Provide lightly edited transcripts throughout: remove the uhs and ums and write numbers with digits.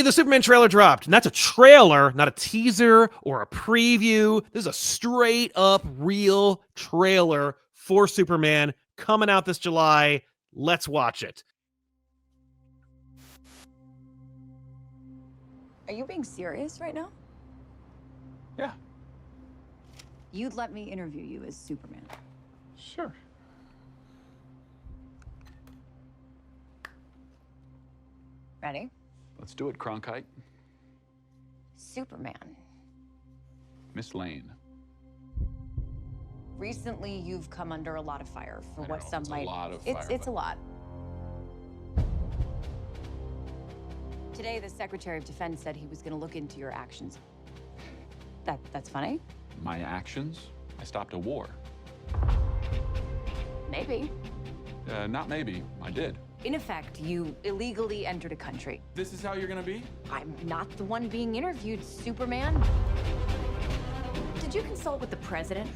Everybody, the Superman trailer dropped. And that's a trailer, not a teaser or a preview. This is a straight up real trailer for Superman coming out this July. Let's watch it. Are you being serious right now? Yeah. You'd let me interview you as Superman. Sure. Ready? Let's do it, Cronkite. Superman. Miss Lane. Recently, you've come under a lot of fire for I what know, some it's a might. lot of It's fire, a lot. Today, the Secretary of Defense said he was going to look into your actions. That's funny? My actions? I stopped a war. Maybe. Not maybe. I did. In effect, you illegally entered a country. This is how you're gonna be? I'm not the one being interviewed, Superman. Did you consult with the president?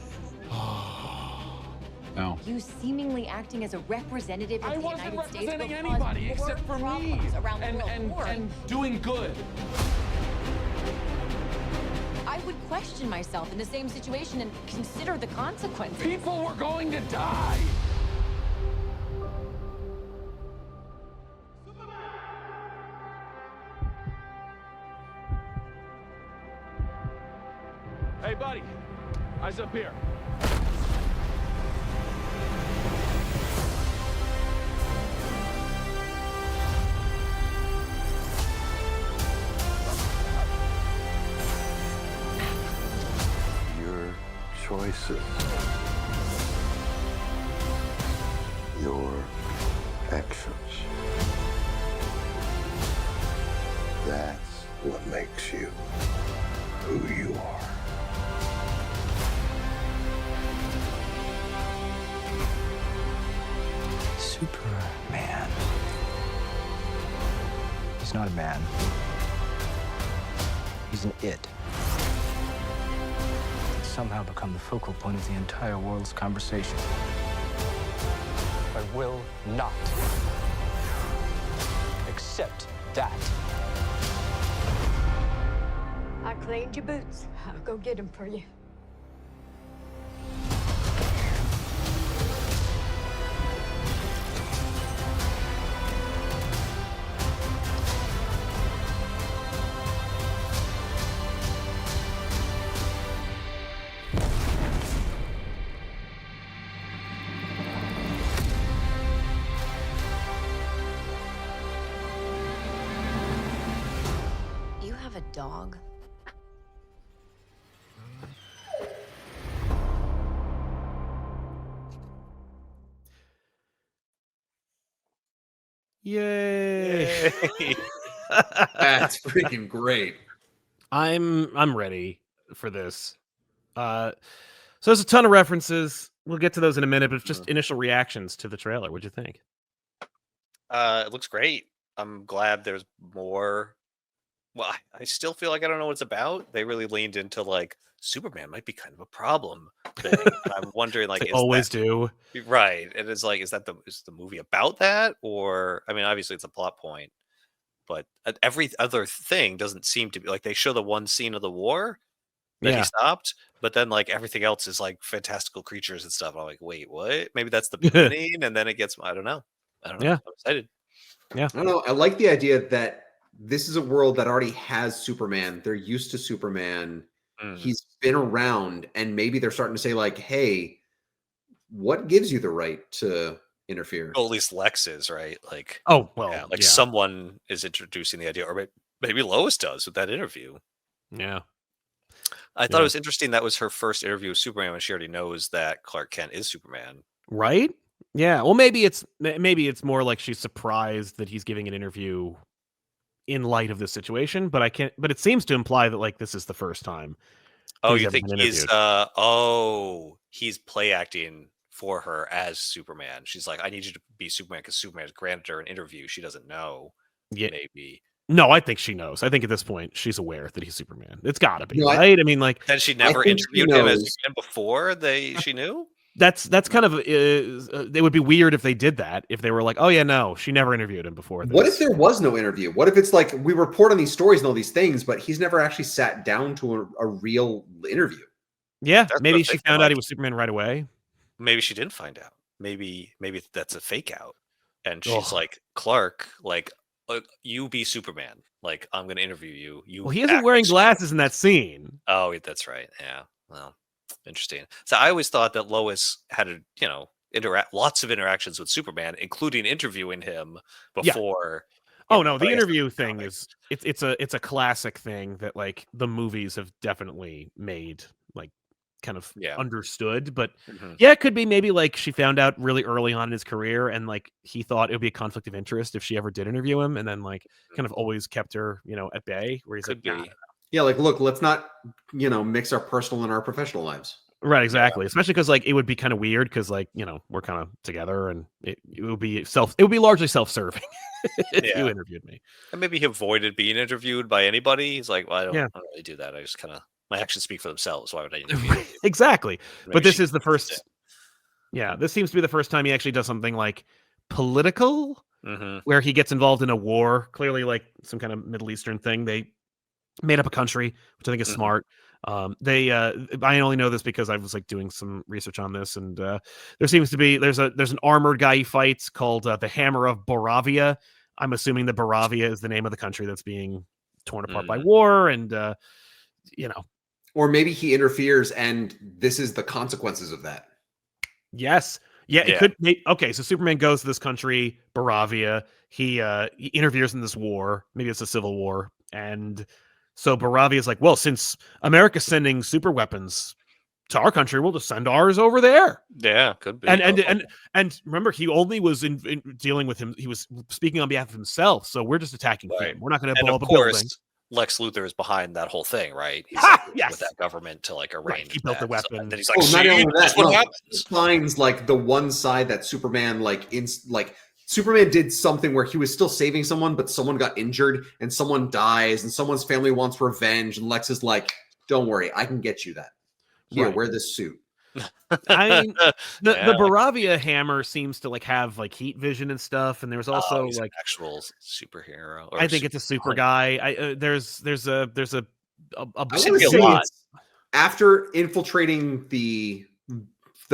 No. You seemingly acting as a representative of I the wasn't United States representing will anybody cause more except for me. problems around the world. And doing good. I would question myself in the same situation and consider the consequences. People were going to die. Hey, buddy. Eyes up here. Your choices, your actions. That's what makes you who you are. Superman. He's not a man. He's an it. He's somehow become the focal point of the entire world's conversation. I will not accept that. I cleaned your boots. I'll go get them for you. You have a dog? Yay. That's freaking great. I'm ready for this. So there's a ton of references. We'll get to those in a minute, but just initial reactions to the trailer. What'd you think? It looks great. I'm glad there's more. Well, I still feel like I don't know what it's about. They really leaned into like Superman might be kind of a problem thing. I'm wondering, like, They always do. Right? And it's like, is the movie about that, or I mean, obviously it's a plot point, but every other thing doesn't seem to be like they show the one scene of the war that he stopped, but then like everything else is like fantastical creatures and stuff. I'm like, wait, what? Maybe that's the beginning, and then it gets. I don't know. Yeah. I'm excited. Yeah. I don't know. I like the idea that this is a world that already has Superman. They're used to Superman. He's been around, and maybe they're starting to say, like, hey, what gives you the right to interfere? Well, at least Lex is, right? Like, oh, well, like someone is introducing the idea, or maybe Lois does with that interview. Yeah. I thought it was interesting. That was her first interview with Superman when she already knows that Clark Kent is Superman. Right? Yeah. Well, maybe it's more like she's surprised that he's giving an interview in light of this situation, but it seems to imply that like this is the first time. Oh, you think he's he's play acting for her as Superman. She's like, I need you to be Superman because Superman has granted her an interview. She doesn't know. Yeah. Maybe. No, I think she knows. I think at this point she's aware that he's Superman. It's gotta be, No, right? I mean, like, then she never interviewed him as Superman before she knew? That's kind of it would be weird if they did that, if they were like, oh yeah, no, she never interviewed him before this. What if there was no interview? What if it's like we report on these stories and all these things, but he's never actually sat down to a real interview? Yeah, That's maybe what she I'm thinking, found out like, he was Superman right away. maybe she didn't find out. Maybe that's a fake out, and she's Ugh. like, Clark, like, you be Superman. Like, I'm gonna interview you. You. Well, he isn't act wearing like Superman." glasses in that scene. Oh, that's right. Yeah. Well, interesting. So I always thought that Lois had lots of interactions with Superman, including interviewing him Yeah. before. Oh no, but the I guess that's interview the thing comic. is it's a classic thing that like the movies have definitely made like kind of Yeah. understood. But Mhm. yeah, it could be maybe like she found out really early on in his career and like he thought it would be a conflict of interest if she ever did interview him, and then like kind of always kept her, at bay, where he's Could like, nah. be. Yeah, like look, let's not, mix our personal and our professional lives. Right, exactly. Especially because like it would be kind of weird because like, we're kind of together and it would be largely self-serving if you Yeah. interviewed me. And maybe he avoided being interviewed by anybody. He's like, well, I Yeah. don't really do that. I just kind of my actions speak for themselves. Why would I interview you? Exactly. Maybe But this she is the first. Yeah, this seems to be the first time he actually does something like political, Mhm. where he gets involved in a war, clearly like some kind of Middle Eastern thing. They made up a country, which I think is Mhm. smart. I only know this because I was like doing some research on this, and there seems to be there's an armored guy he fights called the Hammer of Boravia. I'm assuming that Boravia is the name of the country that's being torn apart by war, and Or maybe he interferes and this is the consequences of that. yes. Yeah, it Yeah. could make okay, so Superman goes to this country, Boravia. He interferes in this war. Maybe it's a civil war. And so Boravia is like, well, since America's sending super weapons to our country, we'll just send ours over there. Yeah, could be. And remember, he only was in dealing with him. He was speaking on behalf of himself. So we're just attacking Right. him. We're not going to And blow of up a building. course, Lex Luthor is behind that whole thing, right? He's Ha! like, Yes. with that government to like arrange. He built the that. So weapon. then he's like, Oh, not see, only that's that, what no, happens. he finds like the one side that Superman Superman did something where he was still saving someone, but someone got injured and someone dies and someone's family wants revenge. And Lex is like, don't worry, I can get you that. Here, Right. wear this suit. I mean, the Yeah. Boravia hammer seems to like have like heat vision and stuff, and there's also He's like an actual superhero. Or I think it's a super guy. There's a I a want Should to be a say lot. it's after infiltrating the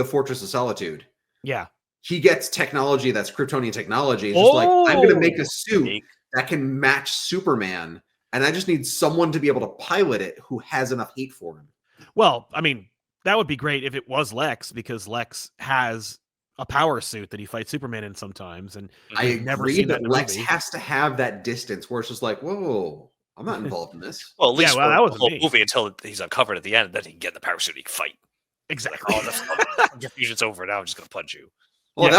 Fortress of Solitude, yeah. he gets technology that's Kryptonian technology. It's just like, I'm going to make a suit Unique. that can match Superman, and I just need someone to be able to pilot it who has enough heat for him. Well, I mean, that would be great if it was Lex, because Lex has a power suit that he fights Superman in sometimes, and I we've never agree seen that that in a Lex movie. has to have that distance where it's just like, whoa, I'm not involved in this. Well, at least well, for that the wasn't whole me. movie until he's uncovered at the end, and then he can get in the power suit, he can fight. Exactly. Like, oh, the fusion's over. Now I'm just gonna punch you. Well, Yeah.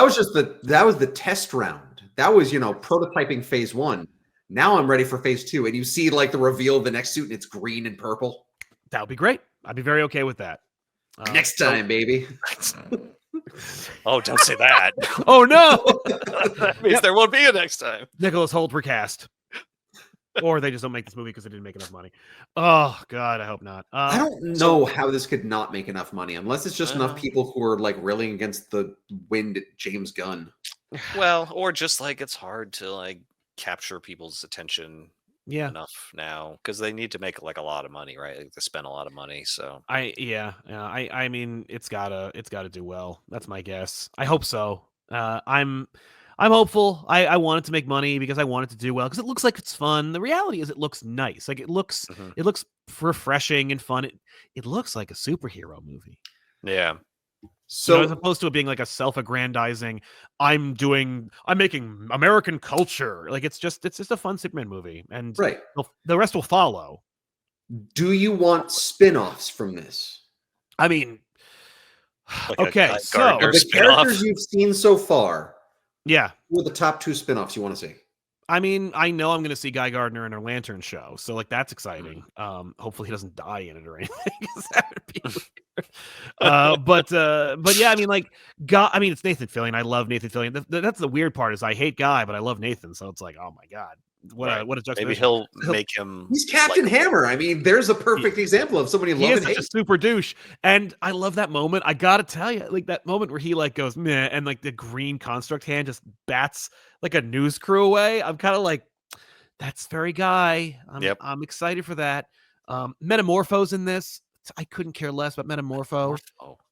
that was the test round. That was, prototyping phase 1. Now I'm ready for phase 2. And you see like the reveal of the next suit and it's green and purple. That would be great. I'd be very okay with that. Next time, baby. Oh, don't say that. Oh no! That means there won't be a next time. Nicholas Hoult recast. Or they just don't make this movie because they didn't make enough money. Oh God, I hope not. I don't know how this could not make enough money unless it's just enough Uh, people who are like railing against the wind at James Gunn. Well, or just like it's hard to like capture people's attention Yeah. enough now because they need to make like a lot of money, right? Like, they spend a lot of money, so I mean it's gotta do well. That's my guess. I hope so. I'm hopeful. I want it to make money because I want it to do well because it looks like it's fun. The reality is it looks nice. Like it looks refreshing and fun. It looks like a superhero movie. yeah. So As opposed to it being like a self-aggrandizing, I'm making American culture. Like it's just a fun Superman movie, and right. the rest will follow. Do you want spin-offs from this? I mean, Like a okay, Guy so Gardner Of the spin-off. characters you've seen so far, yeah. who are the top 2 spin-offs you want to see? I mean, I know I'm going to see Guy Gardner in a Lantern show, so like that's exciting. Hopefully he doesn't die in it or anything, 'cause that would be weird. But yeah, I mean, like, I mean, it's Nathan Fillion. I love Nathan Fillion. That's the weird part is I hate Guy, but I love Nathan, so it's like, oh my God, what Right. a what a Maybe juxtaposition. he'll make him. He's Captain likable. Hammer. I mean, there's a perfect example of somebody He love is and such a hate. super douche, and I love that moment. I gotta tell you, like that moment where he like goes meh, and like the green construct hand just bats like a news crew away. I'm kind of like, that's very Guy. Yep. I'm excited for that. Metamorpho's in this. I couldn't care less about Metamorpho. Oh, I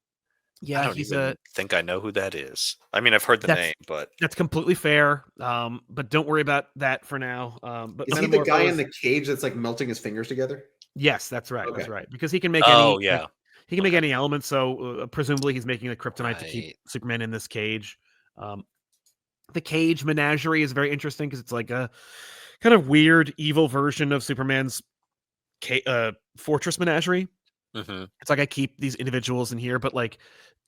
Yeah, don't he's even think I know who that is. I mean, I've heard the name, but that's completely fair. But don't worry about that for now. But Is he the guy in Metamorpho's- the cage that's like melting his fingers together? Yes, that's right. That's Okay. right. Because he can make oh any. yeah, He can make any element. So presumably he's making the kryptonite to keep Right. Superman in this cage. The cage menagerie is very interesting because it's like a kind of weird, evil version of Superman's fortress menagerie. hmm It's like I keep these individuals in here, but like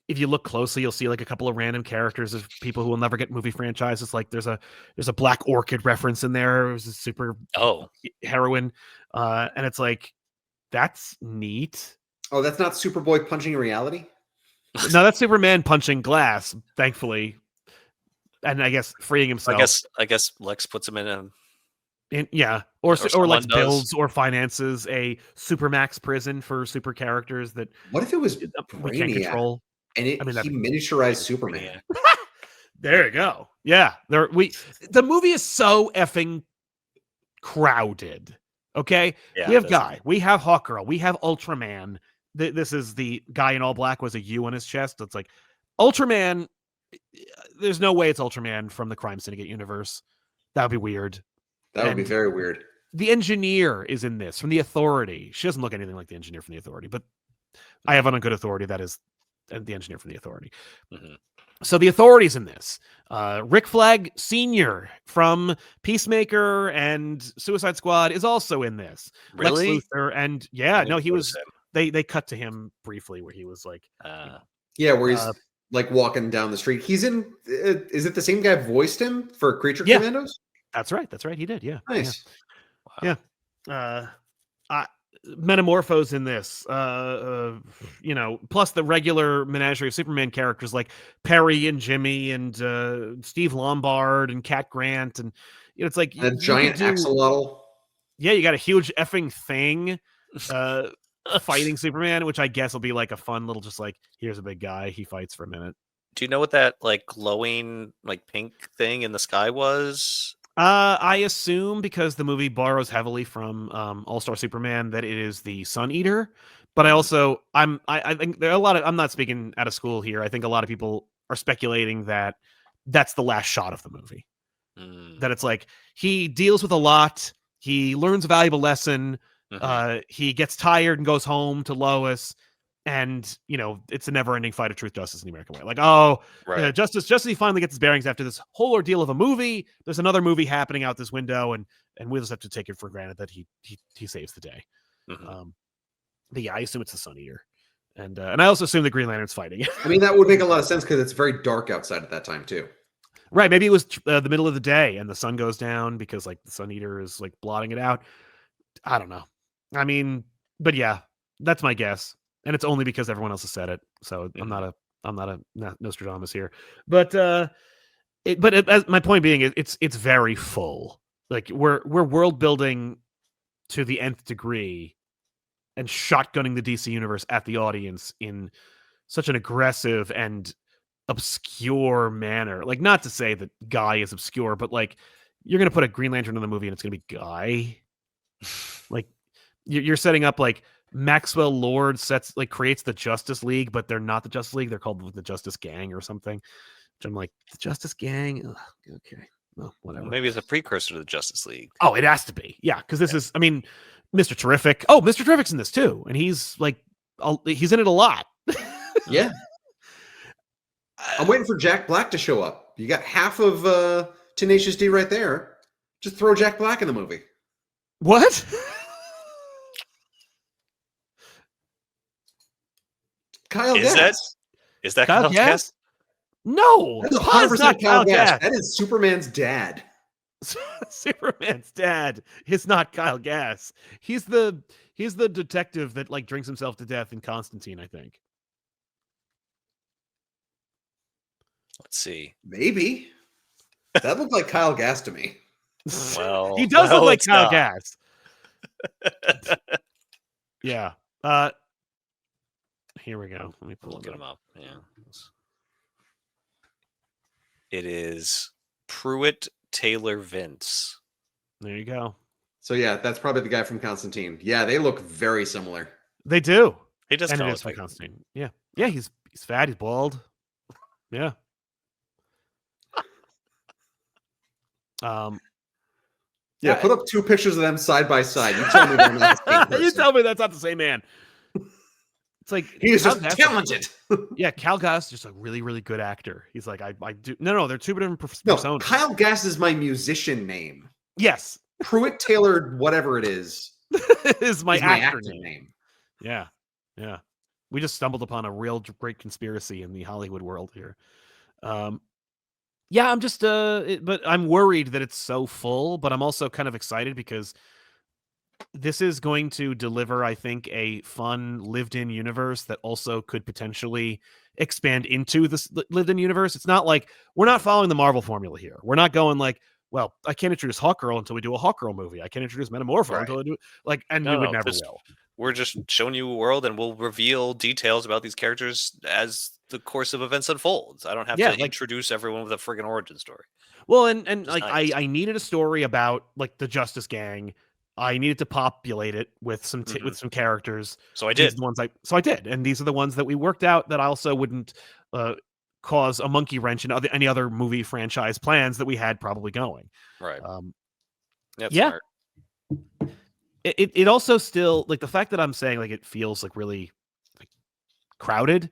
if you look closely, you'll see like a couple of random characters of people who will never get movie franchises. Like there's a Black Orchid reference in there. It was a super Oh, heroine, and it's like that's neat. Oh, that's not Superboy punching reality? No, that's Superman punching glass, thankfully, and I guess freeing himself. I guess Lex puts him in a. Yeah, Or or someone like does. builds or finances a supermax prison for super characters that What if it was we can't Brainiac control. and I mean, he miniaturized Superman? There you go. Yeah, the movie is so effing crowded. Okay, Yeah, we have it does. Guy, we have Hawkgirl, we have Ultraman. This is the guy in all black with a U on his chest. It's like Ultraman. There's no way it's Ultraman from the Crime Syndicate universe. That would be weird. That would be And very weird. the engineer is in this from the Authority. She doesn't look anything like the engineer from the Authority, but I have on a good authority that is the engineer from the Authority. Mhm. So the Authority's in this. Rick Flag Sr. from Peacemaker and Suicide Squad is also in this. Really? Lex Luthor, and I yeah, didn't no, he notice was. him. They cut to him briefly where he was like, Yeah, where he's Uh, like walking down the street. He's in. Is it the same guy voiced him for Creature Yeah. Commandos? "That's right, that's right, he did." Yeah, Nice. Yeah. Metamorphose in this, plus the regular menagerie of Superman characters like Perry and Jimmy and Steve Lombard and Cat Grant, and it's like A giant axolotl. Yeah, you got a huge effing thing fighting Superman, which I guess will be like a fun little, just like, here's a big guy, he fights for a minute. Do you know what that like glowing like pink thing in the sky was? I assume because the movie borrows heavily from All-Star Superman that it is the Sun Eater, but I also I think there are a lot of, I'm not speaking out of school here. I think a lot of people are speculating that that's the last shot of the movie. Mm. That it's like he deals with a lot, he learns a valuable lesson, Mhm. he gets tired and goes home to Lois, and it's a never-ending fight of truth, justice, in the American way. Like, Right. justice he finally gets his bearings after this whole ordeal of a movie. There's another movie happening out this window, and we'll just have to take it for granted that he saves the day. Mhm. But yeah, I assume it's the Sun Eater, and I also assume the Green Lantern's fighting. I mean, that would make a lot of sense because it's very dark outside at that time too. Right? Maybe it was the middle of the day, and the sun goes down because like the Sun Eater is like blotting it out. I don't know. I mean, but yeah, that's my guess. And it's only because everyone else has said it. So I'm not a Nostradamus here. But my point being is it's very full. Like we're world building to the nth degree and shotgunning the DC universe at the audience in such an aggressive and obscure manner. Like, not to say that Guy is obscure, but like you're gonna put a Green Lantern in the movie and it's gonna be Guy. Like you're setting up like Maxwell Lord creates the Justice League, but they're not the Justice League. They're called the Justice Gang or something. Which I'm like, the Justice Gang? Ugh, okay. Well, whatever. Maybe it's a precursor to the Justice League. Oh, it has to be. Yeah, because this is, I mean, Mr. Terrific. Oh, Mr. Terrific's in this too. And he's like, he's in it a lot. Yeah. I'm waiting for Jack Black to show up. You got half of Tenacious D right there. Just throw Jack Black in the movie. What? Kyle Is Gass. that Kyle Kyle Gass? Gass? No, That's Kyle is 100% not Kyle Kyle Gass. Gass. That is Superman's dad. Superman's dad is not Kyle Gass. He's the detective that like drinks himself to death in Constantine, I think. Let's see. Maybe. That looked like Kyle Gass to me. Well, he does look well, like it's Kyle not. Gass. Yeah. Here we go. Let me pull Looking it him up. up. Yeah. It is Pruitt Taylor Vince. There you go. So yeah, that's probably the guy from Constantine. Yeah, they look very similar. They do. He does And it kind of is look from like Constantine. Yeah. Yeah, he's fat, he's bald. Yeah. Yeah, put up 2 pictures of them side by side. You tell me they're not the same person. You tell me that's not the same man. It's like He's Kyle just Gass, talented. yeah, Cal Gass is just a really, really good actor. He's like, I do. No, they're two different No, personas. Kyle Gass is my musician name. Yes, Pruitt Taylor, whatever it is is my is my actor acting name. name. Yeah, yeah. We just stumbled upon a real great conspiracy in the Hollywood world here. Yeah, I'm just but I'm worried that it's so full, but I'm also kind of excited because this is going to deliver, I think, a fun lived-in universe that also could potentially expand into this lived-in universe. It's not like we're not following the Marvel formula here. We're not going like, well, I can't introduce Hawkgirl until we do a Hawkgirl movie. I can't introduce Metamorpho until I do and we would never will. We're just showing you a world, and we'll reveal details about these characters as the course of events unfolds. I don't have to introduce everyone with a friggin' origin story. Well, and like nice. I needed a story about like the Justice Gang. I needed to populate it with some with some characters. So I did. So I did, and these are the ones that we worked out that I also wouldn't cause a monkey wrench in any other movie franchise plans that we had probably going. Right. That's smart. It also still like the fact that I'm saying like it feels like really like crowded.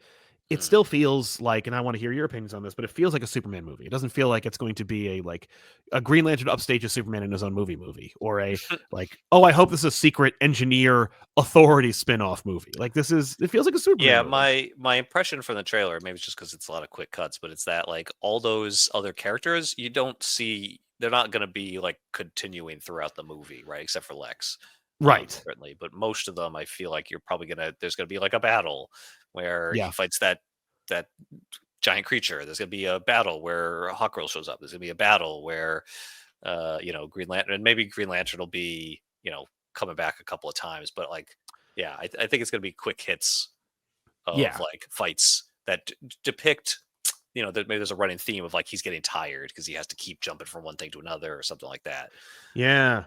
It still feels like, and I want to hear your opinions on this, but it feels like a Superman movie. It doesn't feel like it's going to be a Green Lantern upstages Superman in his own movie, or a like, oh, I hope this is a secret engineer authority spinoff movie. Like it feels like a Superman movie. My impression from the trailer, maybe it's just because it's a lot of quick cuts, but it's that like all those other characters you don't see, they're not going to be like continuing throughout the movie, right? Except for Lex. Right. Certainly. But most of them, I feel like you're probably there's going to be like a battle where he fights that giant creature. There's going to be a battle where Hawkgirl shows up. There's going to be a battle where, Green Lantern, and maybe Green Lantern will be, coming back a couple of times. But like, yeah, I think it's going to be quick hits of like fights that depict, that maybe there's a running theme of like he's getting tired because he has to keep jumping from one thing to another or something like that. Yeah.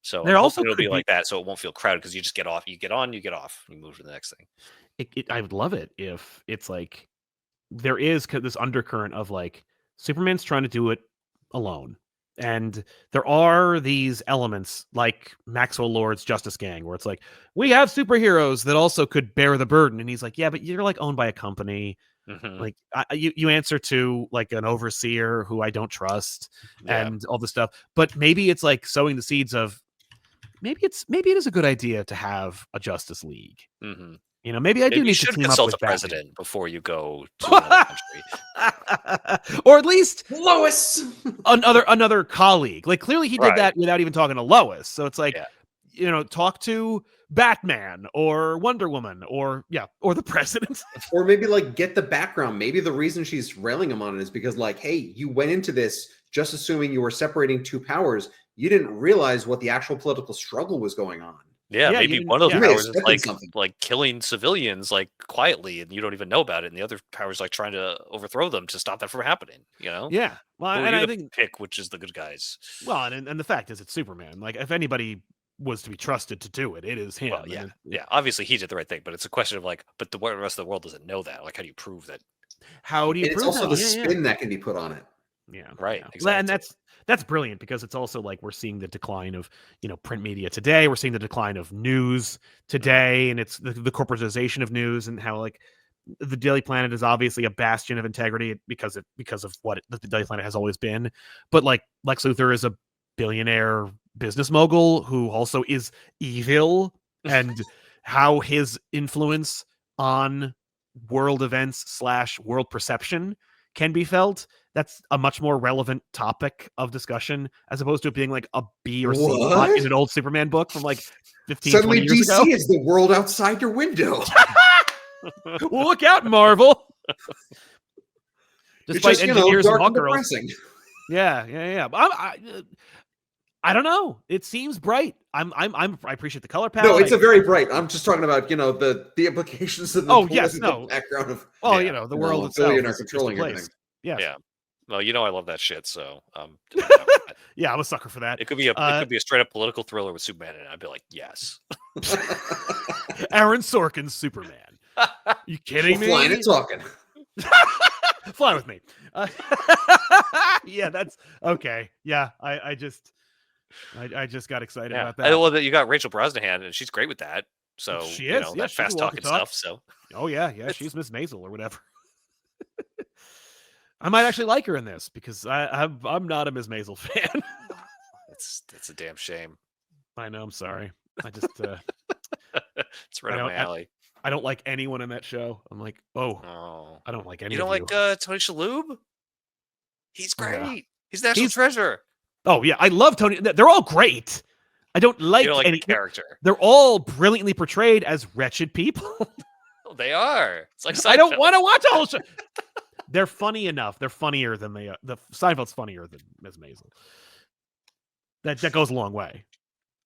So it'll be like that, so it won't feel crowded because you just get off, you get on, you get off, you move to the next thing. I would love it if it's like there is this undercurrent of like Superman's trying to do it alone, and there are these elements like Maxwell Lord's Justice Gang where it's like we have superheroes that also could bear the burden, and he's like, yeah, but you're like owned by a company. Like you answer to like an overseer who I don't trust and all this stuff. But maybe it's like sowing the seeds of maybe it is a good idea to have a Justice League. Maybe I do need to team consult up with the president before you go to another country, or at least Lois, another colleague. Like clearly he did that without even talking to Lois. So it's like talk to Batman or Wonder Woman or the president. Or maybe like get the background. Maybe the reason she's railing him on it is because like, hey, you went into this just assuming you were separating two powers. You didn't realize what the actual political struggle was going on. Yeah, maybe one of the powers is like killing civilians like quietly, and you don't even know about it, and the other power is like trying to overthrow them to stop that from happening. Yeah. Well, and I think pick which is the good guys. Well, and the fact is, it's Superman. Like if anybody was to be trusted to do it, it is him. Well, yeah. Obviously, he did the right thing, but it's a question of like, but the rest of the world doesn't know that. Like, how do you prove that? How do you? And prove it's also that? the spin that can be put on it. Yeah. Right. Yeah. Exactly. And that's brilliant because it's also like we're seeing the decline of print media today. We're seeing the decline of news today, and it's the corporatization of news, and how like the Daily Planet is obviously a bastion of integrity because of what the Daily Planet has always been. But like Lex Luthor is a billionaire business mogul who also is evil, and how his influence on world events / world perception can be felt. That's a much more relevant topic of discussion as opposed to it being like a B or C plot in an old Superman book from like 15, Suddenly 20 years DC ago. is the world outside your window. Well, look out, Marvel. Despite just, engineers and dark and Hawkgirls. depressing. Yeah. I don't know. It seems bright. I appreciate the color palette. No, it's a very bright. I'm just talking about the implications of the Oh, yes, political no. background of Well, Yeah. the world itself billionaire is just a controlling place. everything. Yes. Yeah. Well, I love that shit. So Yeah, I'm a sucker for that. it could be a straight up political thriller with Superman in it. I'd be like, yes. Aaron Sorkin's Superman. You kidding me? Flying and talking. Fly with me. Yeah, that's okay. Yeah, I just got excited about that. Well, you got Rachel Brosnahan, and she's great with that. So She is. Yeah, that she can fast walk and talking talk. stuff. So Oh yeah, she's Miss Maisel or whatever. I might actually like her in this because I'm not a Miss Maisel fan. it's a damn shame. I know. I'm sorry. I just It's right up my alley. I don't like anyone in that show. I'm like, Oh, I don't like any. you don't of like Tony Shalhoub? He's great. Yeah. He's national treasure. Oh yeah, I love Tony. They're all great. I don't like, You don't like any the character. They're all brilliantly portrayed as wretched people. Oh, they are. It's like I don't Seinfeld. want to watch a whole show. They're funny enough. They're funnier than the Seinfeld's funnier than Ms. Maisel. That goes a long way.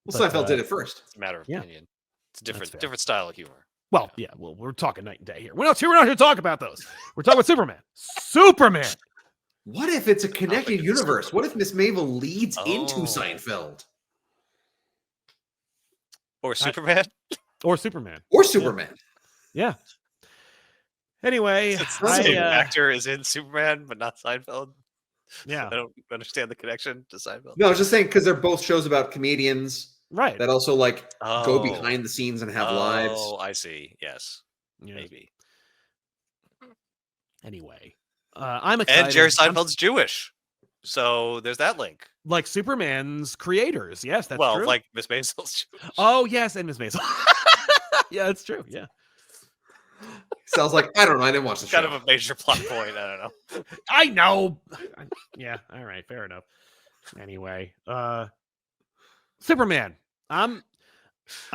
Well, But, Seinfeld did it first. It's a matter of Yeah. opinion. It's a That's fair. different style of humor. Well, yeah. Well, we're talking night and day here. We're not here to talk about those. We're talking about Superman. Superman. What if it's a connected think it's universe? What if Miss Maisel leads into Oh. Seinfeld Or Superman. Or Superman. or Superman? Yeah. Anyway, It's the same I, actor is in Superman, but not Seinfeld. yeah. I don't understand the connection to Seinfeld. No, I was just saying because they're both shows about comedians Right. that also go Oh. behind the scenes and have lives. Oh, I see. Yes, Yeah. maybe. Anyway, I'm excited. And Jerry I'm- Seinfeld's Jewish, so there's that link. like Superman's creators. Yes, that's well, true. like Miss Maisel's Jewish. Oh yes, and Miss Maisel. Yeah, that's true. Yeah. Sounds like I don't know. I didn't watch the show. Kind of a major plot point. I don't know. I know. Yeah. All right. Fair enough. Anyway, Superman. I'm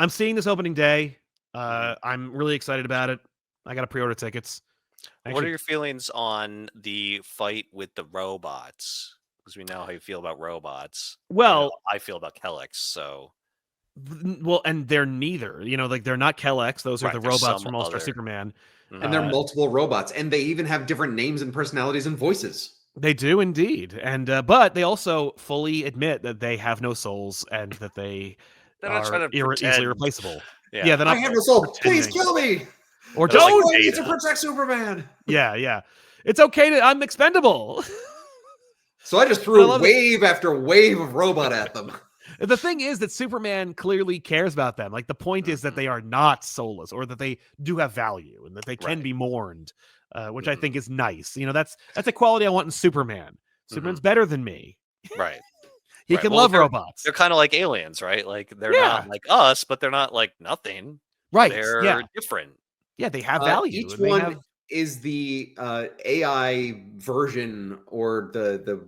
seeing this opening day. I'm really excited about it. I got to pre-order tickets. What are Actually, your feelings on the fight with the robots? Because we know how you feel about robots. well, I feel about Kellex. So and they're neither. Like they're not Kellex. Those are Right, the there's robots some from All Star other- Superman. And they're multiple robots, and they even have different names and personalities and voices. They do indeed, and but they also fully admit that they have no souls and that they They're not are trying to easily pretend. replaceable. Yeah. Yeah, they're I not. have no soul. Please pretending. kill me. Or They're like, don't. I need Data. to protect Superman. Yeah. It's okay to. I'm expendable. So I just I threw love it. wave after wave of robot at them. The thing is that Superman clearly cares about them. Like the point is that they are not soulless, or that they do have value, and that they can Right. be mourned, which I think is nice. That's a quality I want in Superman. Superman's better than me. Right. He Right. can Well, love they're- robots. They're kind of like aliens, right? Like they're Yeah. not like us, but they're not like nothing. Right. They're Yeah. different. Yeah. They have value. Each and they one have- is the AI version or the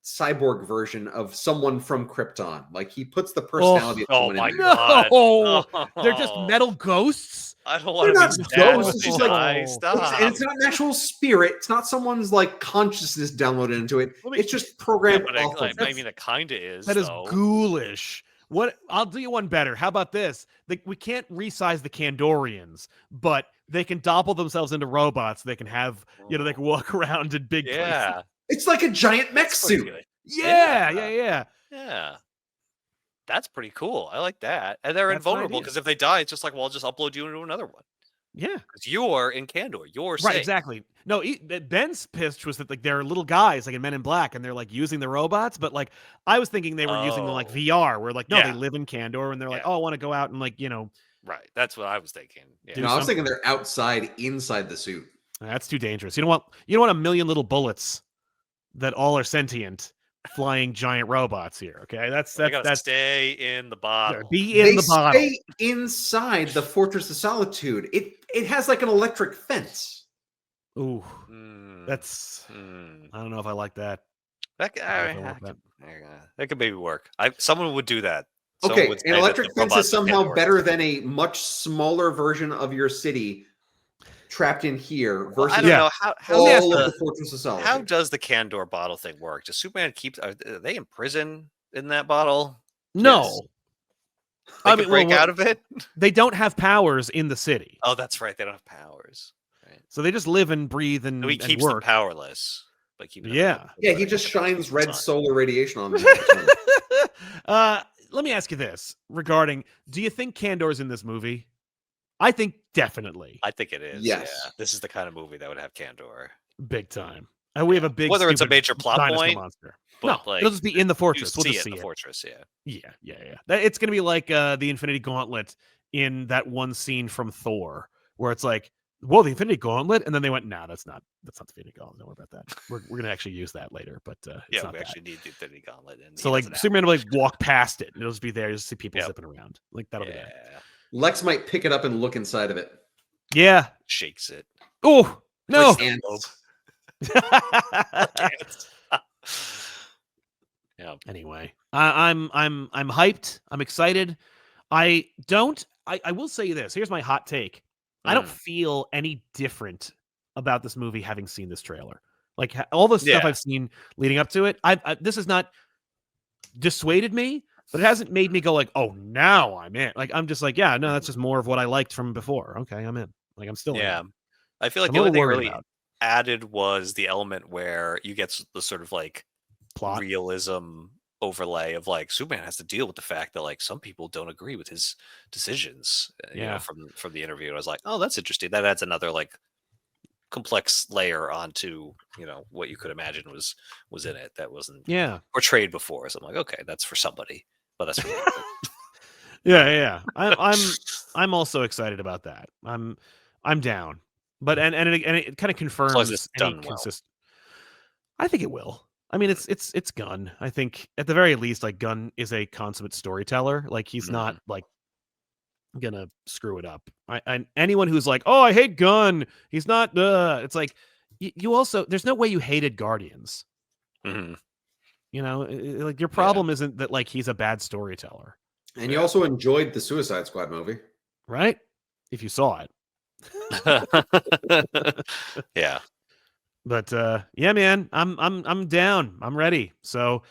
cyborg version of someone from Krypton. Like he puts the personality of Oh someone my in there. god. No! They're just Oh. metal ghosts. I don't They're want not to be sad ghosts, when it's they just like- die. Oh. Stop. And it's not an actual spirit. It's not someone's like consciousness downloaded into it. Let me- It's just Yeah, programmed but off of I mean, it kind of is. That is though. ghoulish. What? I'll do you one better. How about this? We can't resize the Kandorians, but they can doppel themselves into robots. They can have, they can walk around in big places. Yeah. It's like a giant mech That's pretty suit. good. Yeah. Yeah. That's pretty cool. I like that. And they're That's an invulnerable idea. because if they die, it's just like, well, I'll just upload you into another one. Yeah. Because you're in Kandor. You're Right, safe. exactly. No, Ben's pitch was that like they're little guys like in Men in Black, and they're like using the robots, but like I was thinking they were using them like Oh. VR, where like no, Yeah. they live in Kandor, and they're like, Yeah. oh, I want to go out and like Right. That's what I was thinking. Yeah. Do No, I was something. thinking they're outside, inside the suit. that's too dangerous. You don't want a million little bullets that all are sentient, flying giant robots here. Okay, They gotta that's stay in the bottle. be in They the bottle. stay inside the Fortress of Solitude. It has like an electric fence. Ooh, Mm, that's. mm. I don't know if I like that. That could, I I don't mean, know if that could maybe work. Someone would do that. Someone Okay, would say an that electric the fence robots is in somehow Kandor- better than a much smaller version of your city trapped in here Well, versus I don't Yeah. know how all does of the Fortress of Solitude. how does the Kandor bottle thing work? Does Superman keep? Are they in prison? in that bottle? No. They I can mean, break well, out of it? they don't have powers in the city. Oh, that's right. They don't have powers. Right. So they just live and breathe and, So he and keeps them work. powerless by keeping them Yeah. invisible, Yeah, but he I just guess it shines keeps red on. solar radiation on them. all the time. Let me ask you this regarding, do you think Kandor's in this movie? I think definitely. I think it is. Yes. Yeah. This is the kind of movie that would have Kandor. Big time. And we have a big Whether it's a stupid major plot dinosaur point, monster. but No, like it'll just be in the you fortress. We'll see just it see in the it. fortress. Yeah. Yeah. It's going to be like the Infinity Gauntlet in that one scene from Thor, where it's like, whoa, the Infinity Gauntlet, and then they went, nah, that's not the Infinity Gauntlet. Don't worry about that. We're going to actually use that later, but it's Yeah, not we that. actually need the Infinity Gauntlet. And So he like doesn't have Superman it. will like walk past it, and it'll just be there. You'll just see people Yep. zipping around. Like that'll be there. Yeah. Lex might pick it up and look inside of it. Yeah. Shakes it. Oh no. Like ants. Yeah. Anyway, I'm hyped. I'm excited. I will say this. Here's my hot take. I don't feel any different about this movie having seen this trailer. Like all the stuff Yeah. I've seen leading up to it, this has not dissuaded me, but it hasn't made me go like, oh, now I'm in. Like I'm just like, yeah, no, that's just more of what I liked from before. Okay, I'm in. Like I'm still Yeah. in. I feel like I'm the a only little thing worried really about added was the element where you get the sort of like plot. realism overlay of like Superman has to deal with the fact that like some people don't agree with his decisions. You know, Yeah. from the interview, I was like, oh, that's interesting. That adds another like complex layer onto what you could imagine was in it that wasn't portrayed before. So I'm like, okay, that's for somebody, but that's for me. Yeah. I'm also excited about that. I'm down, but and it kind of confirms As long as it's any done well. I think it will. I mean, it's Gunn. I think at the very least, like Gunn is a consummate storyteller. Like he's not like gonna screw it up. And anyone who's like, oh, I hate Gunn, he's not. It's like you also. There's no way you hated Guardians. Mm-hmm. You know, like your problem isn't that like he's a bad storyteller. And you also enjoyed the Suicide Squad movie, right? If you saw it. Yeah. But yeah, man, I'm down. I'm ready. So,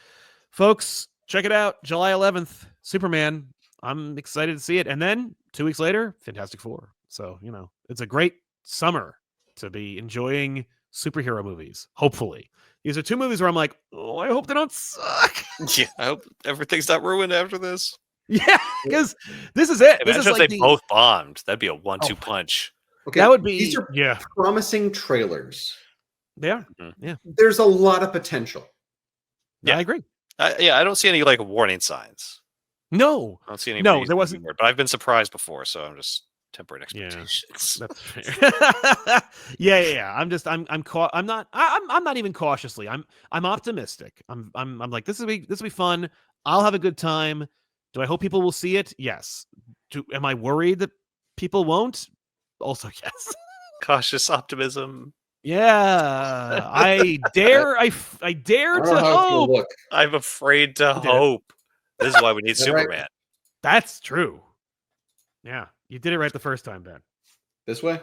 folks, check it out. July 11th, Superman. I'm excited to see it. And then 2 weeks later, Fantastic Four. So, it's a great summer to be enjoying superhero movies. Hopefully. These are 2 movies where I'm like, oh, I hope they don't suck. Yeah, I hope everything's not ruined after this. Yeah, because this is it. Imagine This is if like they both bombed. That'd be a 1-2 punch. Okay, that would be these are promising trailers. They are. Yeah. There's a lot of potential. Yeah, I agree. I don't see any like warning signs. No. I don't see any. No, there wasn't. But I've been surprised before, so I'm just tempering expectations. Yeah, that's fair. yeah. I'm not even cautiously. I'm optimistic. I'm like this will be fun. I'll have a good time. Do I hope people will see it? Yes. Am I worried that people won't? Also, yes. Cautious optimism. Yeah, I dare to hope. I'm afraid to hope. This is why we need Superman. Right? That's true. Yeah, you did it right the first time, Ben. This way?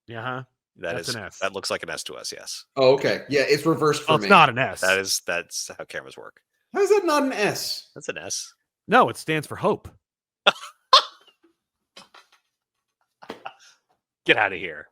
Yeah, huh? That's an S. That looks like an S to us, yes. Oh, okay. Yeah, it's reversed for me. It's not an S. That's how cameras work. How is that not an S? That's an S. No, it stands for hope. Get out of here.